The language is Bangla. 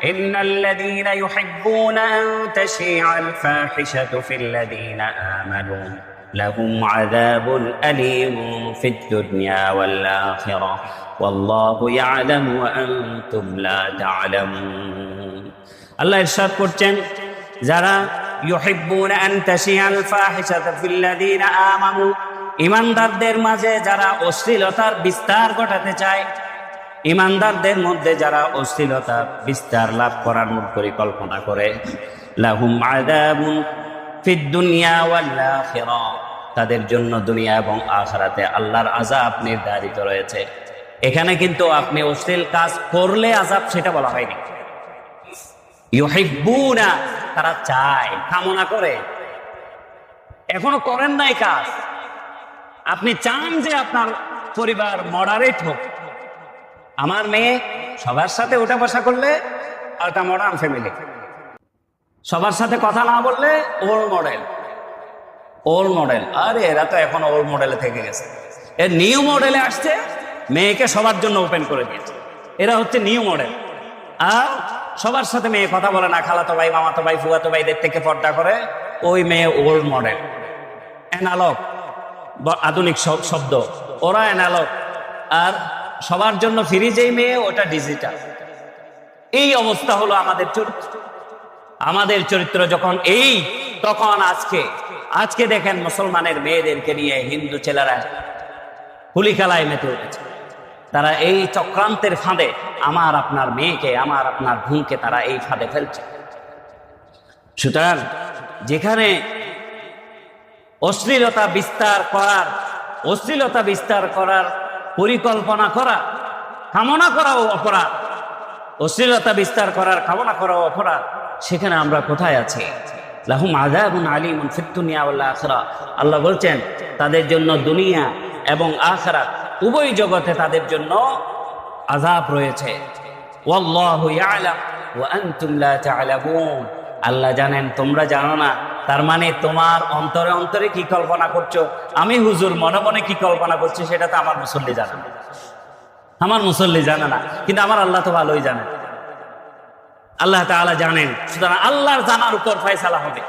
ইন্নাল্লাযীনা ইউহিব্বুনা আন তাশিআল ফাহিশাতু ফিল্লাযীনা আমানু লাহুম আযাবুন আলীমুন ফিদ দুনিয়া ওয়াল আখিরাহ ওয়াল্লাহু ইয়ালামু ওয়া আনতুম লা তা'লামুন। আল্লাহ ইরশাদ করছেন, যারা ইউহিব্বুনা আন তাশিআল ফাহিশাতু ফিল্লাযীনা আমানু, ঈমানদারদের মাঝে যারা অশ্লীলতার বিস্তার ঘটাতে চায়, ঈমানদারদের মধ্যে যারা অশ্লীলতার বিস্তার লাভ করার পরিকল্পনা করে, লাহুম আযাবুন ফিদ দুনিয়া ওয়াল আখিরাহ, তাদের জন্য দুনিয়া এবং আখিরাতে আল্লাহর আযাব নির্ধারিত রয়েছে। এখানে কিন্তু আপনি অশ্লীল কাজ করলে আযাব সেটা বলা হয়নি। ইউহিব্বুনা, তারা চায়, কামনা করে, এখনো করেন নাই কাজ, আপনি চান যে আপনার পরিবার মডারেট হোক। আমার মেয়ে সবার সাথে উঠা বসা করলে একটা মডার্ন ফ্যামিলি, সবার সাথে কথা না বললে ওল্ড মডেল। ওল্ড মডেল, আরে এরা তো এখন ওল্ড মডেলে থেকে গেছে, এর নিউ মডেলে আসছে, মেয়েকে সবার জন্য ওপেন করে দিয়েছে, এরা হচ্ছে নিউ মডেল। আর সবার সাথে মেয়ে কথা বলে না, খালাতো ভাই, মামাতো ভাই, ফুয়াতো ভাইদের থেকে পর্দা করে, ওই মেয়ে ওল্ড মডেল, অ্যানালগ, আধুনিক শব্দ, ওরা অ্যানালগ। আর সবার জন্য ফ্রি যেই মেয়ে, ওটা ডিজিটাল। এই অবস্থা হলো আমাদের চরিত্র। আমাদের চরিত্র যখন এই, তখন আজকে দেখেন মুসলমানের মেয়েদেরকে নিয়ে হিন্দু ছেলেরা হুলি খেলায় মেতে উঠেছে। তারা এই চক্রান্তের ফাঁদে আমার আপনার মেয়েকে, আমার আপনার বোনকে তারা এই ফাঁদে ফেলছে। সুতরাং যেখানে অশ্লীলতা বিস্তার করার পরিকল্পনা করা, কামনা করাও অপরাধ, অশ্লীলতা বিস্তার করার কামনা করাও অপরাধ, সেখানে আমরা কোথায় আছি? লাহুম আযাবুন আলীমুন ফিদ দুনিয়া ওয়াল আখিরাহ, আল্লাহ বলছেন তাদের জন্য দুনিয়া এবং আখিরাত উভয় জগতে তাদের জন্য আযাব রয়েছে। ওয়াল্লাহু ইয়ালাম ওয়া আনতুম লা তা'লামুন, আল্লাহ জানেন, তোমরা জানো না। তার মানে তোমার অন্তরে অন্তরে কি কল্পনা করছো, আমি হুজুর মনে মনে কি কল্পনা করছি, সেটা তো আমার মুসল্লি জানে না, আমার মুসল্লি জানে না, কিন্তু আমার আল্লাহ তো ভালোই জানেন, আল্লাহ তাআলা জানেন। সুতরাং আল্লাহর জানার উপর ফয়সালা হবে।